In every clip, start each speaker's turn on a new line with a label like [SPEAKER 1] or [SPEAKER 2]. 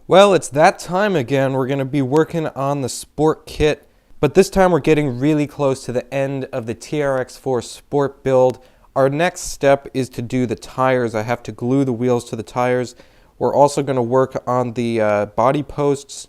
[SPEAKER 1] Well, it's that time again. We're going to be working on the Sport kit, but this time we're getting really close to the end of the TRX-4 Sport build. Our next step is to do the tires. I have to glue the wheels to the tires. We're also going to work on the body posts,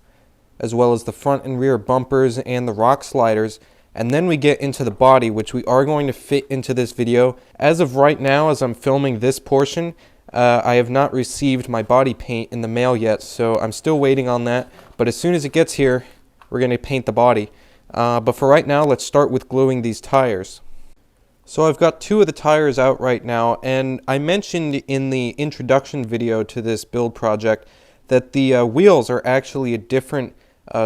[SPEAKER 1] as well as the front and rear bumpers and the rock sliders. And then we get into the body, which we are going to fit into this video. As of right now, as I'm filming this portion, I have not received my body paint in the mail yet, so I'm still waiting on that. But as soon as it gets here, we're going to paint the body. But for right now, let's start with gluing these tires. So I've got two of the tires out right now, and I mentioned in the introduction video to this build project that the wheels are actually a different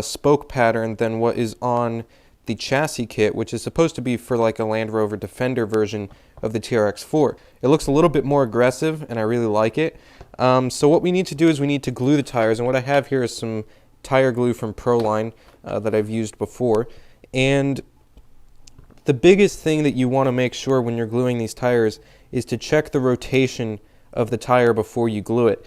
[SPEAKER 1] spoke pattern than what is on the chassis kit, which is supposed to be for like a Land Rover Defender version of the TRX-4. It looks a little bit more aggressive, and I really like it. So what we need to do is we need to glue the tires, and what I have here is some tire glue from Proline that I've used before. And the biggest thing that you want to make sure when you're gluing these tires is to check the rotation of the tire before you glue it.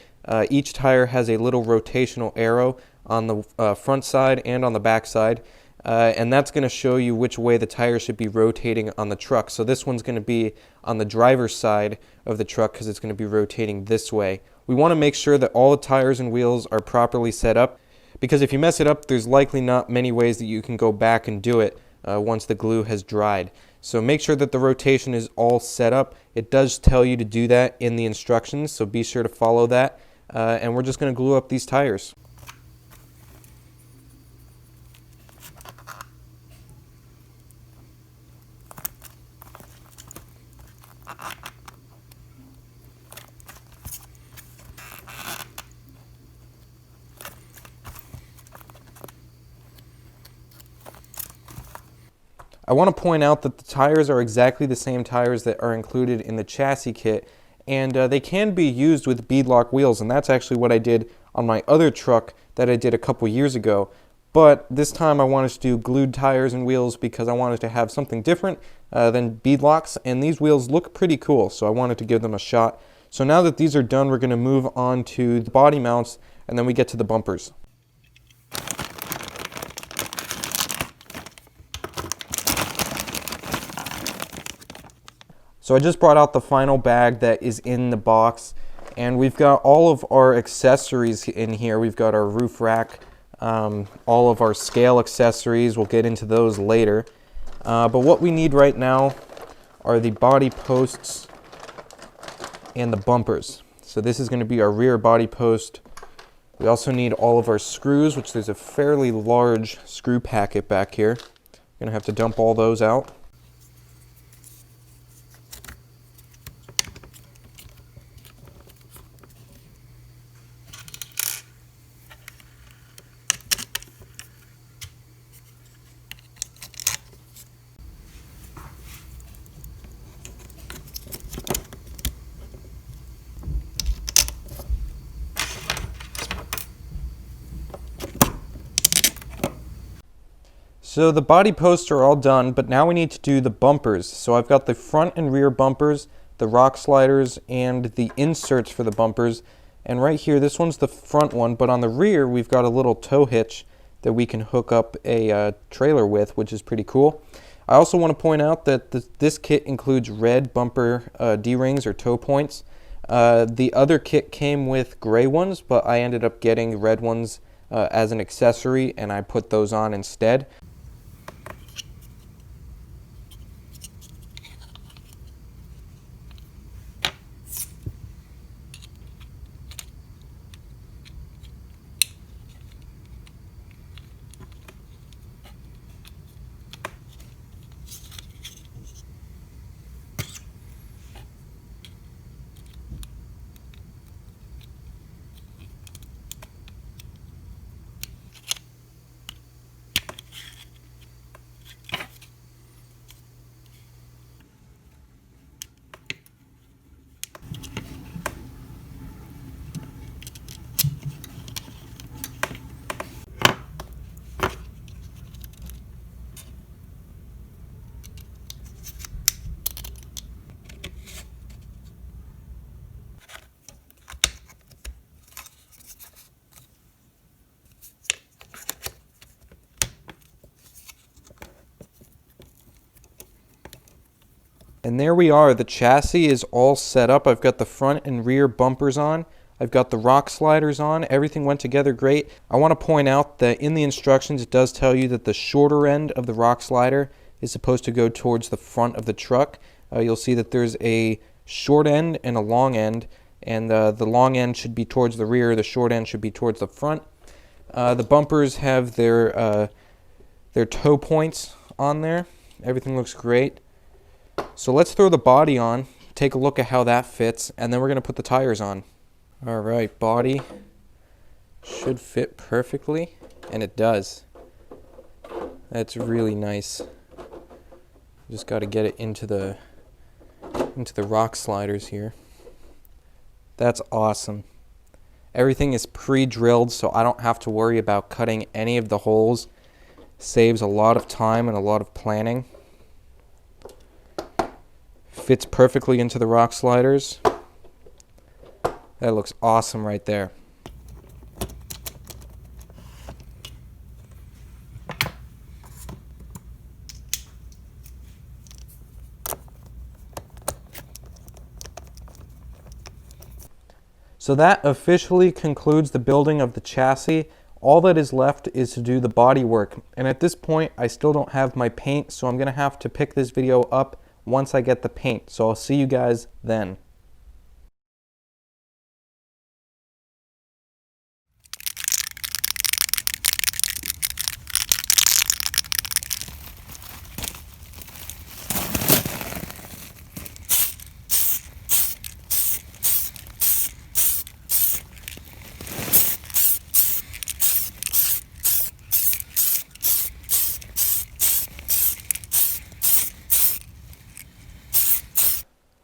[SPEAKER 1] Each tire has a little rotational arrow on the front side and on the back side. And that's going to show you which way the tire should be rotating on the truck. So this one's going to be on the driver's side of the truck because it's going to be rotating this way. We want to make sure that all the tires and wheels are properly set up, because if you mess it up, there's likely not many ways that you can go back and do it once the glue has dried. So make sure that the rotation is all set up. It does tell you to do that in the instructions, so be sure to follow that. And we're just going to glue up these tires. I want to point out that the tires are exactly the same tires that are included in the chassis kit, and they can be used with beadlock wheels, and that's actually what I did on my other truck that I did a couple years ago. But this time I wanted to do glued tires and wheels because I wanted to have something different than beadlocks, and these wheels look pretty cool, so I wanted to give them a shot. So now that these are done, we're going to move on to the body mounts, and then we get to the bumpers. So I just brought out the final bag that is in the box, and we've got all of our accessories in here. We've got our roof rack, all of our scale accessories. We'll get into those later. But what we need right now are the body posts and the bumpers. So this is going to be our rear body post. We also need all of our screws, which there's a fairly large screw packet back here. We're going to have to dump all those out. So the body posts are all done, but now we need to do the bumpers. So I've got the front and rear bumpers, the rock sliders, and the inserts for the bumpers. And right here, this one's the front one, but on the rear, we've got a little tow hitch that we can hook up a trailer with, which is pretty cool. I also want to point out that this kit includes red bumper D-rings or tow points. The other kit came with gray ones, but I ended up getting red ones as an accessory, and I put those on instead. And there we are. The chassis is all set up. I've got the front and rear bumpers on. I've got the rock sliders on. Everything went together great. I want to point out that in the instructions it does tell you that the shorter end of the rock slider is supposed to go towards the front of the truck. You'll see that there's a short end and a long end, and the long end should be towards the rear, the short end should be towards the front. The bumpers have their toe points on there. Everything looks great. So let's throw the body on, take a look at how that fits, and then we're going to put the tires on. Alright, body should fit perfectly, and it does. That's really nice. Just got to get it into the rock sliders here. That's awesome. Everything is pre-drilled, so I don't have to worry about cutting any of the holes. Saves a lot of time and a lot of planning. Fits perfectly into the rock sliders. That looks awesome right there. So that officially concludes the building of the chassis. All that is left is to do the body work. And at this point, I still don't have my paint, so I'm going to have to pick this video up once I get the paint. So I'll see you guys then.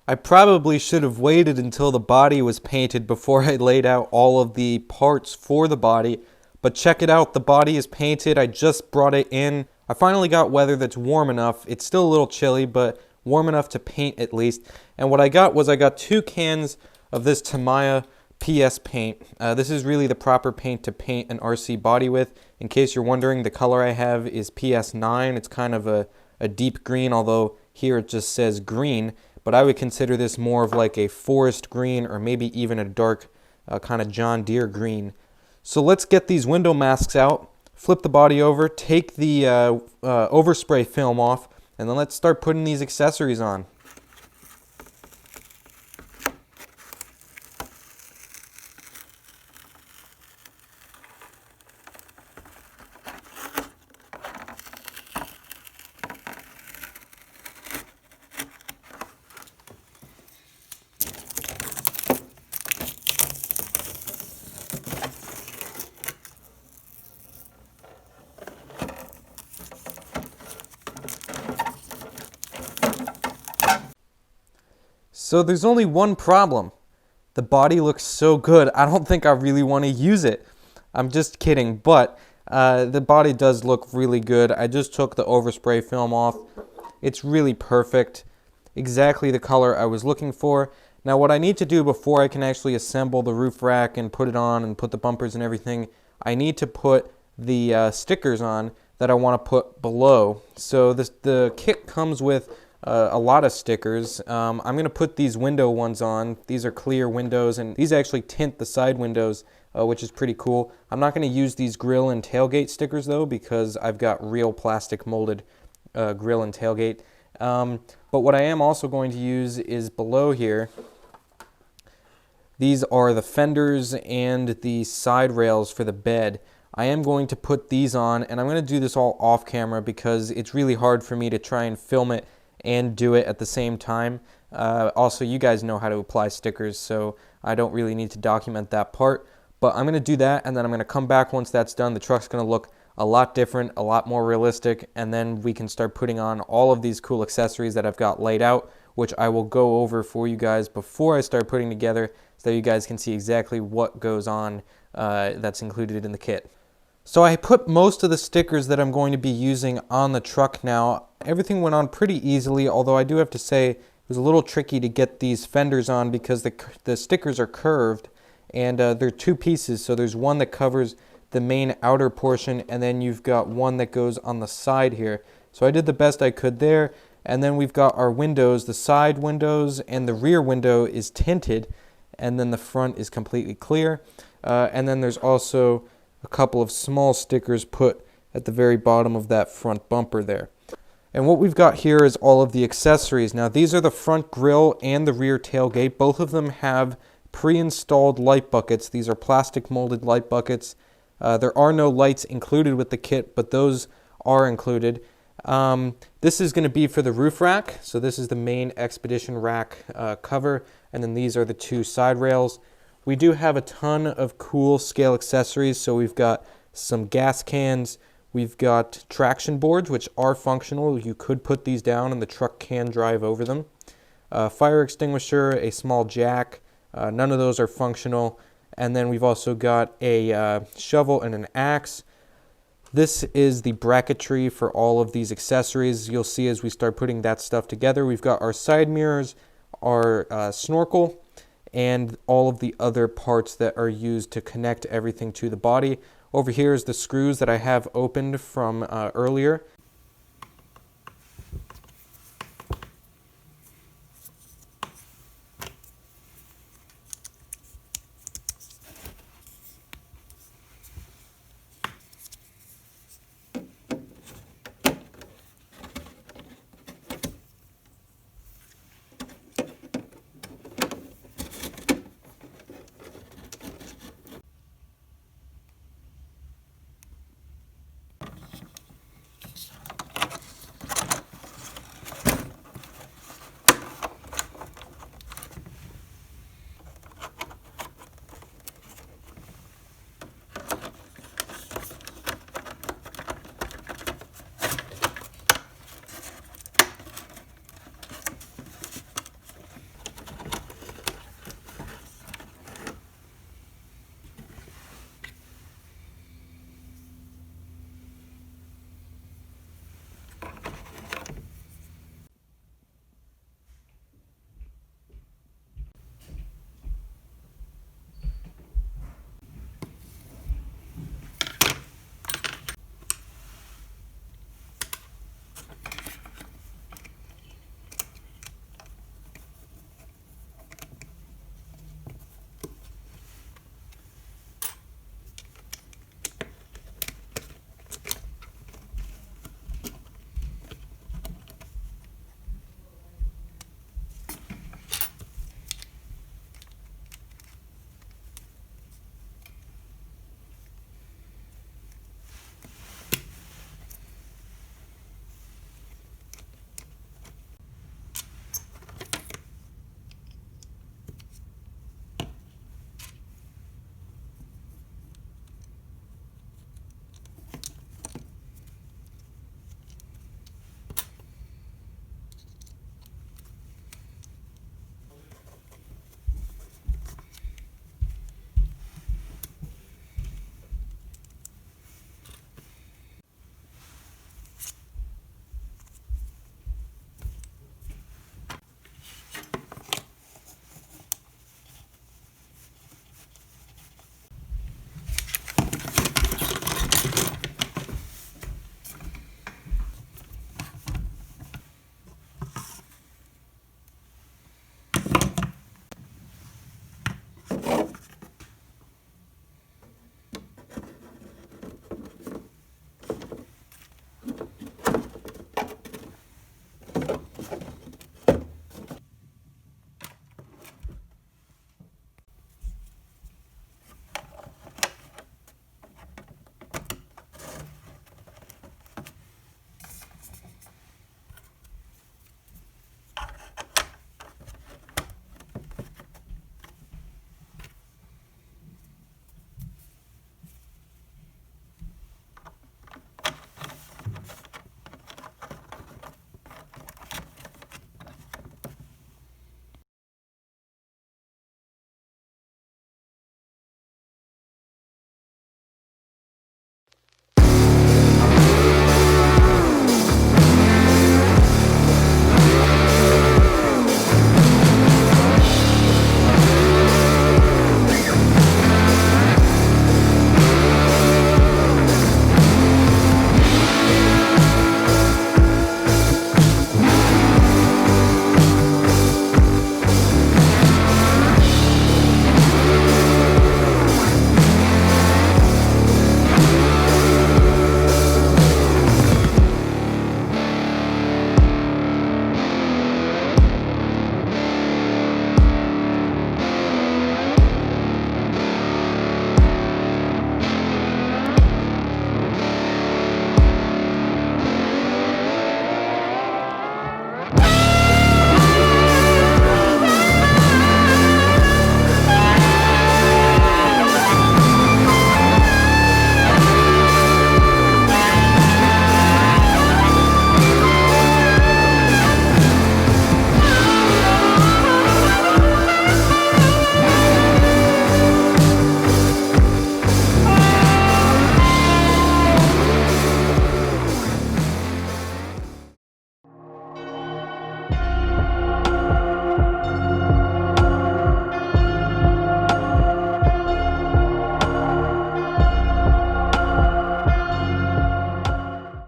[SPEAKER 1] I probably should have waited until the body was painted before I laid out all of the parts for the body, but check it out, the body is painted. I just brought it in. I finally got weather that's warm enough. It's still a little chilly, but warm enough to paint at least. And what I got was 2 cans of this Tamiya PS paint. This is really the proper paint to paint an RC body with. In case you're wondering, the color I have is PS9. It's kind of a deep green, although here it just says green. But I would consider this more of like a forest green, or maybe even a dark kind of John Deere green. So let's get these window masks out, flip the body over, take the overspray film off, and then let's start putting these accessories on. So there's only one problem. The body looks so good, I don't think I really want to use it. I'm just kidding, but the body does look really good. I just took the overspray film off. It's really perfect. Exactly the color I was looking for. Now what I need to do before I can actually assemble the roof rack and put it on and put the bumpers and everything, I need to put the stickers on that I want to put below. So the kit comes with a lot of stickers. I'm going to put these window ones on. These are clear windows, and these actually tint the side windows, which is pretty cool. I'm not going to use these grill and tailgate stickers though, because I've got real plastic molded grill and tailgate. But what I am also going to use is below here. These are the fenders and the side rails for the bed. I am going to put these on, and I'm going to do this all off camera because it's really hard for me to try and film it and do it at the same time. Also, you guys know how to apply stickers, so I don't really need to document that part. But I'm going to do that, and then I'm going to come back once that's done. The truck's going to look a lot different, a lot more realistic, and then we can start putting on all of these cool accessories that I've got laid out, which I will go over for you guys before I start putting together, so that you guys can see exactly what goes on that's included in the kit. So I put most of the stickers that I'm going to be using on the truck now. Everything went on pretty easily, although I do have to say it was a little tricky to get these fenders on because the stickers are curved, and they're 2 pieces. So there's one that covers the main outer portion, and then you've got one that goes on the side here. So I did the best I could there. And then we've got our windows, the side windows and the rear window is tinted, and then the front is completely clear. And then there's also a couple of small stickers put at the very bottom of that front bumper there. And what we've got here is all of the accessories. Now these are the front grille and the rear tailgate. Both of them have pre-installed light buckets. These are plastic molded light buckets. There are no lights included with the kit, but those are included. This is going to be for the roof rack. So this is the main Expedition rack cover, and then these are the two side rails. We do have a ton of cool scale accessories. So we've got some gas cans. We've got traction boards, which are functional. You could put these down and the truck can drive over them. Fire extinguisher, a small jack. None of those are functional. And then we've also got a shovel and an axe. This is the bracketry for all of these accessories. You'll see as we start putting that stuff together. We've got our side mirrors, our snorkel, and all of the other parts that are used to connect everything to the body. Over here is the screws that I have opened from earlier.